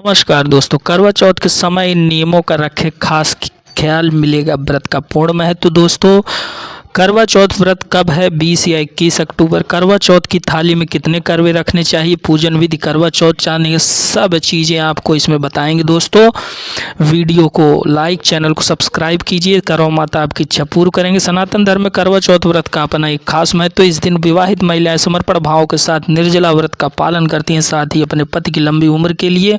नमस्कार दोस्तों, करवा चौथ के समय इन नियमों का रखें खास ख्याल, मिलेगा व्रत का पूर्ण महत्व। दोस्तों, करवा चौथ व्रत कब है? 20 या 21 अक्टूबर। करवा चौथ की थाली में कितने करवे रखने चाहिए, पूजन विधि, करवा चौथ चांद, सब चीज़ें आपको इसमें बताएंगे। दोस्तों, वीडियो को लाइक, चैनल को सब्सक्राइब कीजिए। करवा माता आपकी इच्छा पूर्ण करेंगे। सनातन धर्म में करवा चौथ व्रत का अपना एक खास महत्व। इस दिन विवाहित महिलाएं समर्पण भाव के साथ निर्जला व्रत का पालन करती हैं, साथ ही अपने पति की लंबी उम्र के लिए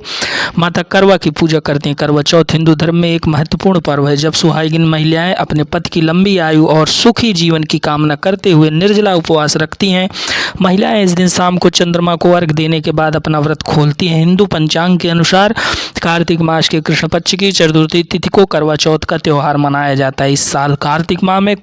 माता करवा की पूजा करती हैं। करवा चौथ हिंदू धर्म में एक महत्वपूर्ण पर्व है, जब सुहागिन महिलाएं अपने पति की लंबी आयु और सुखी जीवन की कामना करते हुए निर्जला उपवास रखती हैं। महिलाएं इस दिन शाम को चंद्रमा को अर्घ्य देने के बाद अपना व्रत खोलती हैं। हिंदू पंचांग के अनुसार कार्तिक मास के कृष्ण पक्ष की चतुर्थी तिथि को करवा चौथ का त्यौहार मनाया जाता है। इस साल कार्तिक माह में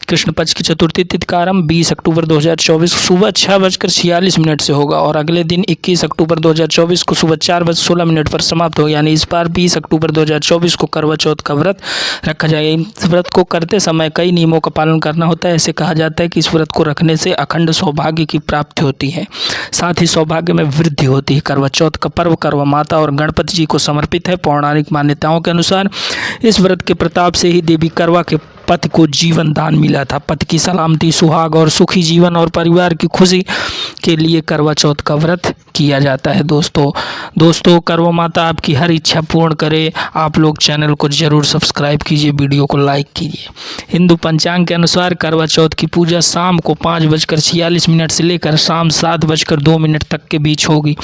कृष्ण पक्ष की चतुर्थी तिथि का आरंभ 20 अक्टूबर 2024 सुबह 6:46 से होगा और अगले दिन 21 अक्टूबर 2024 को सुबह 4:16 पर समाप्त होगा। यानी इस बार 20 अक्टूबर 2024 को करवा चौथ का व्रत रखा जाएगा। इस व्रत को करते समय कई नियमों का पालन करना होता है। ऐसे कहा जाता है कि इस व्रत को रखने से अखंड सौभाग्य की प्राप्ति होती है, साथ ही सौभाग्य में वृद्धि होती है। करवा चौथ का पर्व करवा माता और गणपति जी को समर्पित है। पौराणिक मान्यताओं के अनुसार इस व्रत के प्रताप से ही देवी करवा के पति को जीवन दान मिला था। पति की सलामती, सुहाग और सुखी जीवन और परिवार की खुशी के लिए करवा चौथ का व्रत किया जाता है। दोस्तों, करवा माता आपकी हर इच्छा पूर्ण करे। आप लोग चैनल को जरूर सब्सक्राइब कीजिए, वीडियो को लाइक कीजिए। हिंदू पंचांग के अनुसार करवा चौथ की पूजा शाम को 5:46 से लेकर शाम 7:02 तक के बीच होगी।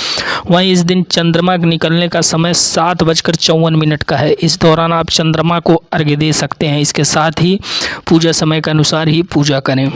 वहीं इस दिन चंद्रमा निकलने का समय 7:54 का है। इस दौरान आप चंद्रमा को अर्घ्य दे सकते हैं। इसके साथ ही पूजा समय के अनुसार ही पूजा करें।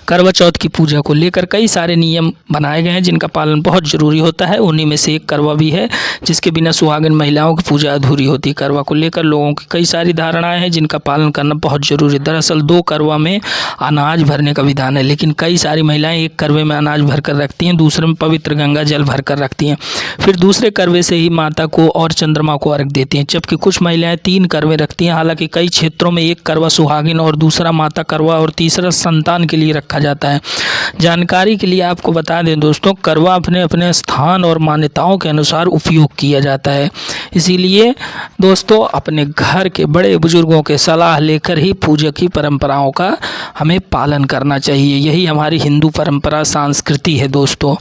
करवा चौथ की पूजा को लेकर कई सारे नियम बनाए गए हैं, जिनका पालन बहुत जरूरी होता है। उन्हीं में से एक करवा भी है, जिसके बिना सुहागिन महिलाओं की पूजा अधूरी होती है। करवा को लेकर लोगों की कई सारी धारणाएं हैं, जिनका पालन करना बहुत जरूरी है। दरअसल 2 करवा में अनाज भरने का विधान है, लेकिन कई सारी महिलाएं एक करवे में अनाज भरकर रखती हैं, दूसरे में पवित्र गंगा जल भरकर रखती हैं, फिर दूसरे करवे से ही माता को और चंद्रमा को अर्घ्य देती हैं। जबकि कुछ महिलाएं 3 करवे रखती हैं। हालांकि कई क्षेत्रों में एक करवा सुहागिन और दूसरा माता करवा और तीसरा संतान के लिए रखा जाता है। जानकारी के लिए आपको बता दें दोस्तों, करवा अपने अपने स्थान और मान्यताओं के अनुसार उपयोग किया जाता है। इसीलिए दोस्तों, अपने घर के बड़े बुजुर्गों के सलाह लेकर ही पूजा की परंपराओं का हमें पालन करना चाहिए। यही हमारी हिंदू परंपरा संस्कृति है। दोस्तों,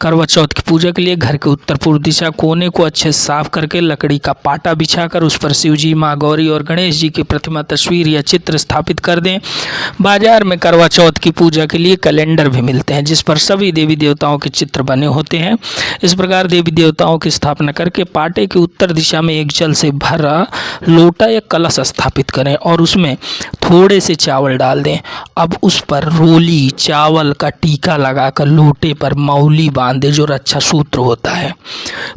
करवा चौथ की पूजा के लिए घर के उत्तर पूर्व दिशा कोने को अच्छे साफ करके लकड़ी का पाटा बिछाकर उस पर शिव जी, माँ गौरी और गणेश जी की प्रतिमा, तस्वीर या चित्र स्थापित कर दें। बाजार में करवा चौथ की पूजा के लिए कैलेंडर भी मिलते हैं, जिस पर सभी देवी देवताओं के चित्र बने होते हैं। इस प्रकार देवी देवताओं की स्थापना करके पाटे की उत्तर दिशा में एक जल से भरा लोटा या कलश स्थापित करें और उसमें थोड़े से चावल डाल दें। अब उस पर रोली चावल का टीका लगाकर लोटे पर मौली बांध दें, जो रक्षा सूत्र होता है।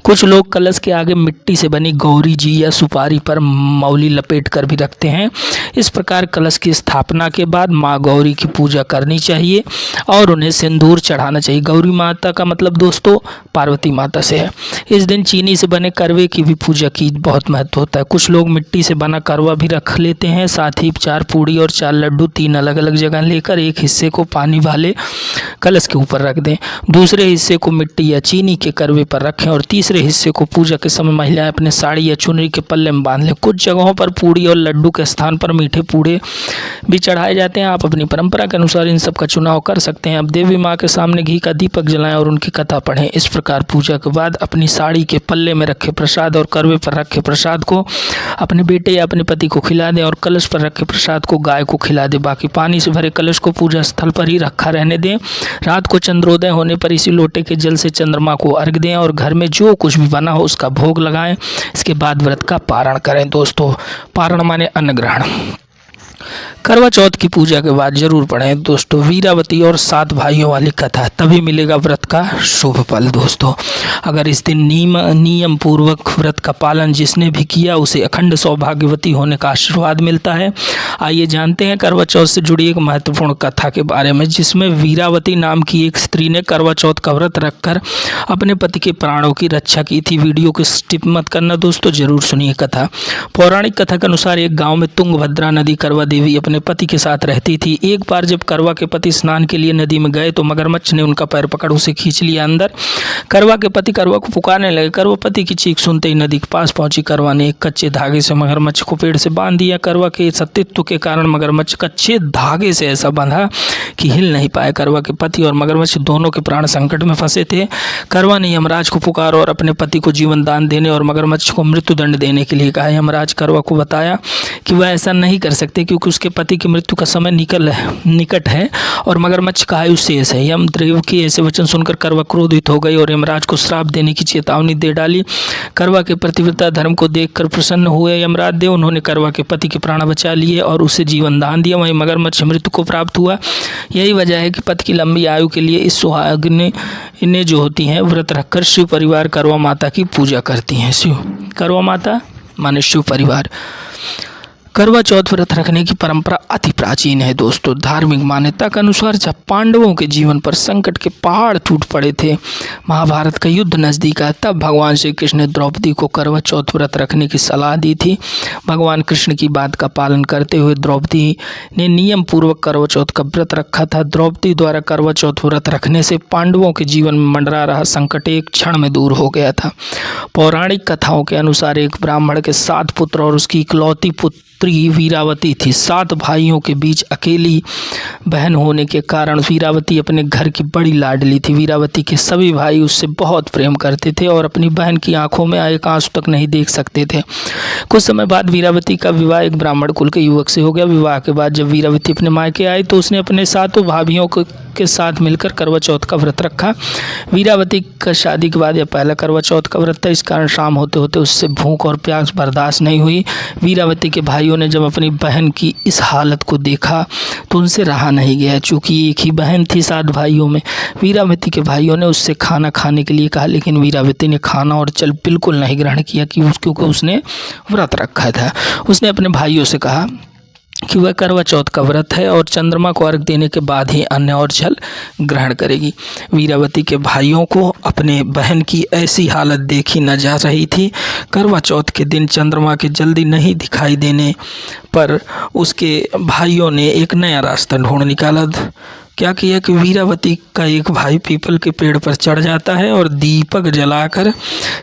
कुछ लोग कलश के आगे मिट्टी से बनी गौरी जी या सुपारी पर मौली लपेट कर भी रखते हैं। इस प्रकार कलश की स्थापना के बाद माँ गौरी की पूजा करनी चाहिए और उन्हें सिंदूर चढ़ाना चाहिए। गौरी माता का मतलब दोस्तों पार्वती माता से है। इस दिन चीनी से बने करवे की भी पूजा की बहुत महत्व होता है। कुछ लोग मिट्टी से बना करवा भी रख लेते हैं। साथ ही 4 पूड़ी और 4 लड्डू 3 अलग अलग जगह लेकर एक हिस्से को पानी वाले कलश के ऊपर रख दें, दूसरे हिस्से को मिट्टी या चीनी के करवे पर रखें और तीसरे हिस्से को पूजा के समय महिलाएं अपने साड़ी या चुनरी के पल्ले में बांध लें। कुछ जगहों पर पूड़ी और लड्डू के स्थान पर मीठे पूड़े भी चढ़ाए जाते हैं। आप अपनी परंपरा के अनुसार इन सब का चुनाव कर सकते हैं। अब देवी माँ के सामने घी का दीपक जलाएं और उनकी कथा पढ़ें। इस प्रकार पूजा के बाद अपनी साड़ी के पल्ले में रखे प्रसाद और करवे पर रखे प्रसाद को अपने बेटे या अपने पति को खिला दें और कलश पर रखे प्रसाद को गाय को खिला दें। बाकी पानी से भरे कलश को पूजा स्थल पर ही रखा रहने दें। रात को चंद्रोदय होने पर इसी लोटे के जल से चंद्रमा को अर्घ्य दें और घर में जो कुछ भी बना हो उसका भोग लगाएं। इसके बाद व्रत का पारण करें। दोस्तों, पारण माने अन्न ग्रहण। करवा चौथ की पूजा के बाद जरूर पढ़ें दोस्तों वीरावती और 7 भाइयों वाली कथा, तभी मिलेगा व्रत का शुभ फल। दोस्तों, अगर इस दिन नियम पूर्वक व्रत का पालन जिसने भी किया उसे अखंड सौभाग्यवती होने का आशीर्वाद मिलता है। आइए जानते हैं करवा चौथ से जुड़ी एक महत्वपूर्ण कथा के बारे में, जिसमें वीरावती नाम की एक स्त्री ने करवा चौथ का व्रत रखकर अपने पति के प्राणों की रक्षा की थी। वीडियो को स्किप मत करना दोस्तों, जरूर सुनिए कथा। पौराणिक कथा के अनुसार एक गाँव में तुंगभद्रा नदी करवा देवी देवी अपने पति के साथ रहती थी। एक बार जब करवा के पति स्नान के लिए नदी में गए तो मगरमच्छ ने उनका पैर पकड़ उसे खींच लिया अंदर। करवा के पति करवा को पुकारने लगे। करवा पति की चीख सुनते ही नदी के पास पहुंची। करवा ने एक कच्चे धागे से मगरमच्छ को पेड़ से बांध दिया। करवा के इस अस्तित्व के कारण मगरमच्छ कच्चे धागे से ऐसा बंधा कि हिल नहीं पाए। करवा के पति और मगरमच्छ दोनों के प्राण संकट में फंसे थे। करवा ने यमराज को पुकारा और अपने पति को जीवन दान देने और मगरमच्छ को मृत्युदंड देने के लिए कहा। यमराज करवा को बताया कि वह ऐसा नहीं कर सकते क्योंकि उसके पति की मृत्यु का समय निकट है और मगरमच्छ का आयु शेष है। यमदेव के ऐसे वचन सुनकर करवा क्रोधित हो गई और यमराज को श्राप देने की चेतावनी दे डाली। करवा के पतिव्रता धर्म को देखकर प्रसन्न हुए यमराज देव। उन्होंने करवा के पति के प्राण बचा लिए और उसे जीवन दान दिया। वहीं मगरमच्छ मृत्यु को प्राप्त हुआ। यही वजह है कि पति की लंबी आयु के लिए इस सुहागिनें जो होती हैं व्रत रखकर शिव परिवार करवा माता की पूजा करती हैं। शिव करवा माता माने शिव परिवार। करवा चौथ व्रत रखने की परंपरा अति प्राचीन है दोस्तों। धार्मिक मान्यता के अनुसार जब पांडवों के जीवन पर संकट के पहाड़ टूट पड़े थे, महाभारत का युद्ध नज़दीक आया, तब भगवान श्री कृष्ण ने द्रौपदी को करवा चौथ व्रत रखने की सलाह दी थी। भगवान कृष्ण की बात का पालन करते हुए द्रौपदी ने नियम पूर्वक करवा चौथ का व्रत रखा था। द्रौपदी द्वारा करवा चौथ व्रत रखने से पांडवों के जीवन में मंडरा रहा संकट एक क्षण में दूर हो गया था। पौराणिक कथाओं के अनुसार एक ब्राह्मण के 7 पुत्र और उसकी इकलौती पुत्री वीरावती थी। 7 भाइयों के बीच अकेली बहन होने के कारण वीरावती अपने घर की बड़ी लाडली थी। वीरावती के सभी भाई उससे बहुत प्रेम करते थे और अपनी बहन की आंखों में एक आंसू तक नहीं देख सकते थे। कुछ समय बाद वीरावती का विवाह एक ब्राह्मण कुल के युवक से हो गया। विवाह के बाद जब वीरावती अपने मायके आई तो उसने अपने 7 भाभियों के साथ मिलकर करवा चौथ का व्रत रखा। वीरावती का शादी के बाद यह पहला करवा चौथ का व्रत था। इस कारण शाम होते होते उससे भूख और प्यास बर्दाश्त नहीं हुई। वीरावती के भाइयों ने जब अपनी बहन की इस हालत को देखा तो उनसे रहा नहीं गया। चूँकि एक ही बहन थी 7 भाइयों में, वीरावती के भाइयों ने उससे खाना खाने के लिए कहा, लेकिन वीरावती ने खाना और जल बिल्कुल नहीं ग्रहण किया क्योंकि उसने व्रत रखा था। उसने अपने भाइयों से कहा कि वह करवा चौथ का व्रत है और चंद्रमा को अर्घ देने के बाद ही अन्न और जल ग्रहण करेगी। वीरावती के भाइयों को अपने बहन की ऐसी हालत देखी न जा रही थी। करवा चौथ के दिन चंद्रमा के जल्दी नहीं दिखाई देने पर उसके भाइयों ने एक नया रास्ता ढूंढ निकाला। क्या किया कि वीरावती का एक भाई पीपल के पेड़ पर चढ़ जाता है और दीपक जलाकर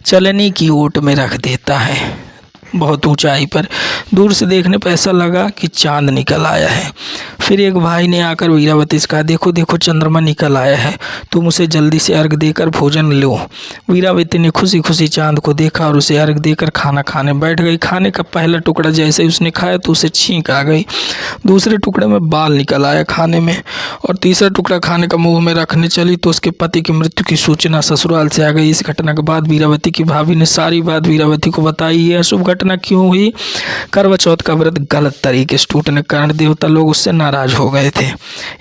चलने की ओट में रख देता है। बहुत ऊंचाई पर दूर से देखने पर ऐसा लगा कि चांद निकल आया है। फिर एक भाई ने आकर वीरावती से कहा, देखो देखो चंद्रमा निकल आया है, तुम उसे जल्दी से अर्घ देकर भोजन लो। वीरावती ने खुशी खुशी चांद को देखा और उसे अर्घ देकर खाना खाने बैठ गई। खाने का पहला टुकड़ा जैसे ही उसने खाया तो उसे छींक आ गई। दूसरे टुकड़े में बाल निकल आया खाने में और तीसरा टुकड़ा खाने का मुंह में रखने चली तो उसके पति की मृत्यु की सूचना ससुराल से आ गई। इस घटना के बाद वीरावती की भाभी ने सारी बात वीरावती को बताई। यह शुभ घटना क्यों हुई? करवा चौथ का व्रत गलत तरीके से टूटने के कारण देवता लोग उससे नाराज हो गए थे।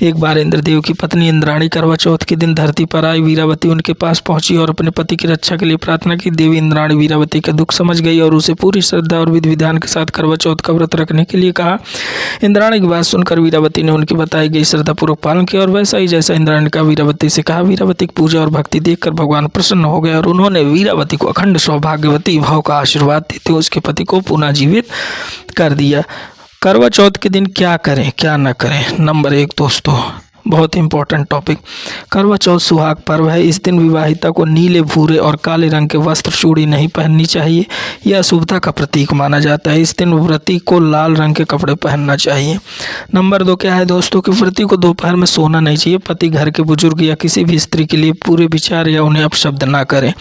एक बार इंद्रदेव की पत्नी इंद्राणी करवा चौथ के दिन धरती पर आई। वीरावती उनके पास पहुंची और अपने पति की रक्षा के लिए प्रार्थना की। देवी इंद्राणी वीरावती का दुख समझ गई और उसे पूरी श्रद्धा और विधि विधान के साथ करवा चौथ का व्रत रखने के लिए कहा। इंद्राणी की बात सुनकर वीरावती ने उनकी बताई गई श्रद्धापूर्वक पालन किया और वैसा ही जैसा इंद्राणी का वीरावती से कहा। वीरावती की पूजा और भक्ति देखकर भगवान प्रसन्न हो गए और उन्होंने वीरावती को अखंड सौभाग्यवती भाव का आशीर्वाद देते हुए उसके पति को पुनः जीवित कर दिया। करवा चौथ के दिन क्या करें क्या न करें? नंबर 1 दोस्तों, बहुत इंपॉर्टेंट टॉपिक। करवा चौथ सुहाग पर्व है। इस दिन विवाहिता को नीले, भूरे और काले रंग के वस्त्र चूड़ी नहीं पहननी चाहिए। यह अशुभता का प्रतीक माना जाता है। इस दिन व्रती को लाल रंग के कपड़े पहनना चाहिए। नंबर 2 क्या है दोस्तों कि व्रती को दोपहर में सोना नहीं चाहिए। पति घर के बुजुर्ग या किसी भी स्त्री के लिए पूरे विचार या उन्हें अपशब्द ना करें।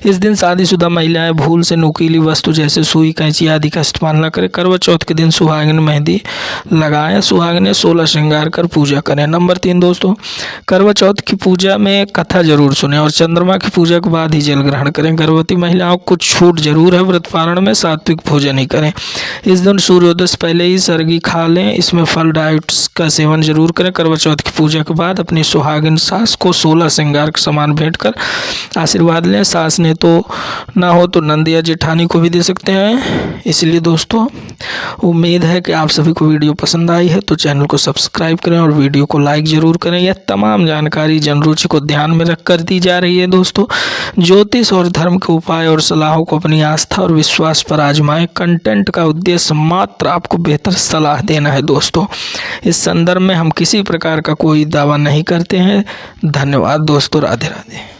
इस दिन शादीशुदा महिलाएं भूल से नुकीली वस्तु जैसे सुई, कैंची आदि का इस्तेमाल न करें। करवा चौथ के दिन सुहागिन मेहंदी लगाएं। सुहागिनें 16 श्रृंगार कर पूजा करें। नंबर 3 दोस्तों, करवा चौथ की पूजा में कथा जरूर सुने और चंद्रमा की पूजा के बाद ही जल ग्रहण करें। गर्भवती महिलाओं को छूट जरूर है। व्रत पारण में सात्विक भोजन ही करें। इस दिन सूर्योदय से पहले ही सरगी खा लें। इसमें फल डाइट्स का सेवन जरूर करें। करवा चौथ की पूजा के बाद अपनी सुहागिन सास को 16 श्रृंगार के सामान भेंट कर आशीर्वाद लें। सास ने तो ना हो तो नंदिया जेठानी को भी दे सकते हैं। इसलिए दोस्तों उम्मीद है कि आप सभी को वीडियो पसंद आई है, तो चैनल को सब्सक्राइब करें और वीडियो को लाइक ज़रूर करें। यह तमाम जानकारी जनरुचि को ध्यान में रख कर दी जा रही है। दोस्तों ज्योतिष और धर्म के उपाय और सलाहों को अपनी आस्था और विश्वास पर आजमाएं। कंटेंट का उद्देश्य मात्र आपको बेहतर सलाह देना है। दोस्तों इस संदर्भ में हम किसी प्रकार का कोई दावा नहीं करते हैं। धन्यवाद दोस्तों, राधे राधे।